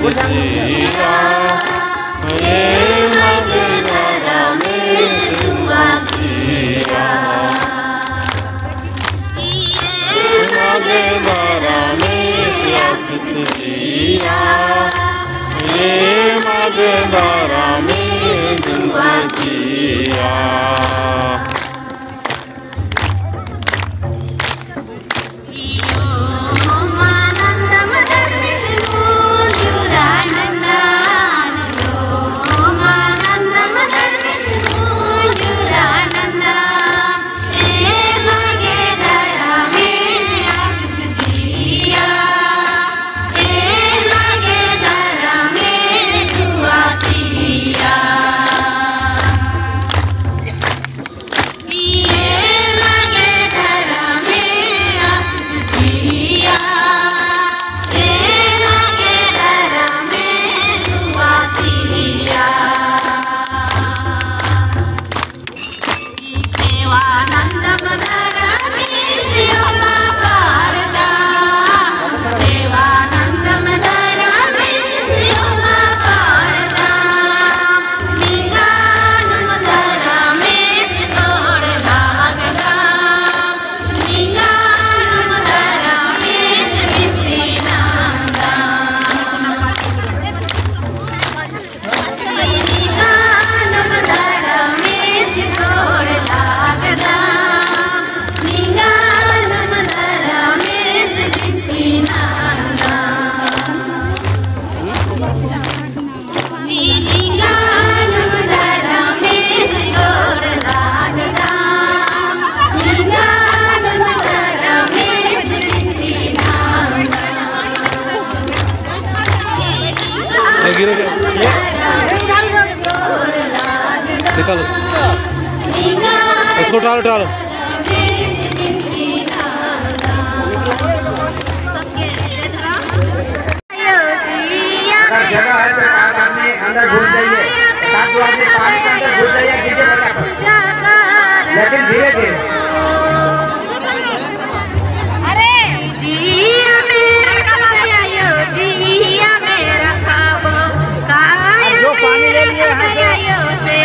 जिया ये मगदरा में जुआ जिया मगदरा में जिया ये मगदरा में जुआ जिया निकालो इसको टालो टालो जगह है तो अंदर घुस जाइए पानी के अंदर घुस जाइए लेकिन धीरे धीरे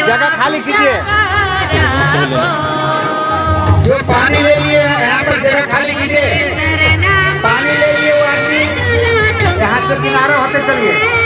जगह खाली कीजिए जो पानी ले लिए यहाँ पर जगह खाली कीजिए पानी ले लिए वो आदमी यहाँ से किनारे होते चलिए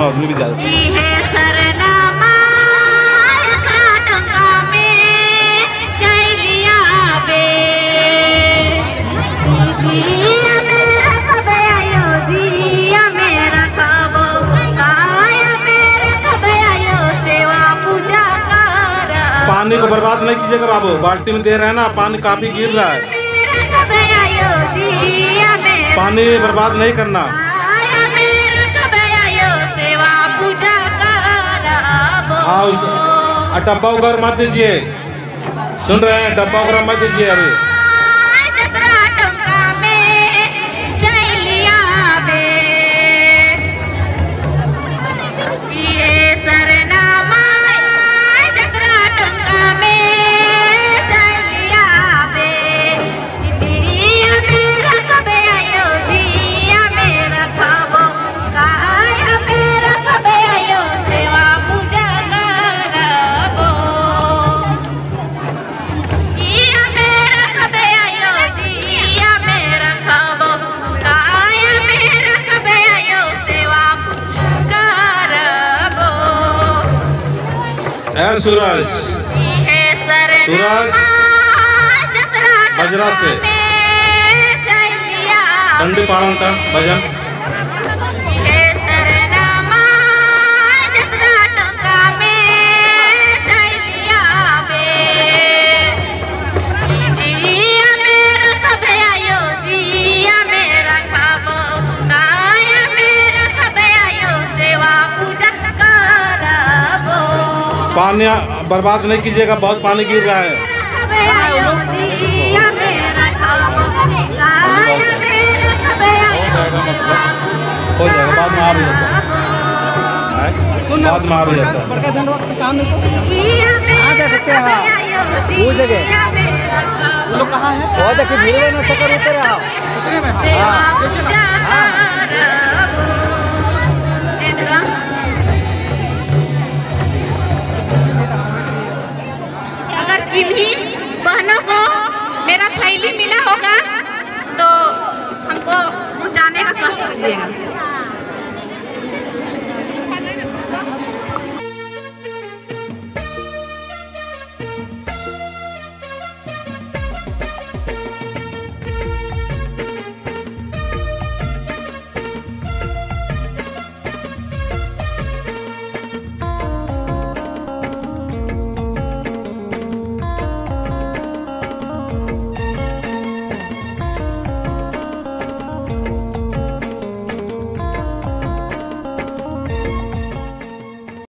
आदमी भी ज्यादा पानी को बर्बाद नहीं कीजिएगा बाबू बाल्टी में दे रहे हैं ना पानी काफी गिर रहा है पानी बर्बाद नहीं करना हाँ डब्बा उगर मत दीजिए सुन रहे हैं डब्बा उगर मत दीजिए अभी सूरज सूरज बजरा से डंडी पाड़न का भजन पानी बर्बाद नहीं कीजिएगा, बहुत पानी गिर रहा है। हो जाएगा, बाद में आ भी जाता है, बाद में आ भी जाता है। बड़का धनवा काम में कहाँ जा सकते हैं? वो जगह लोग कहाँ है? वो देखिए भीड़ में चक्कर उतर रहा किन्हीं बहनों को मेरा थैली मिला होगा तो हमको जाने का कष्ट कीजिएगा।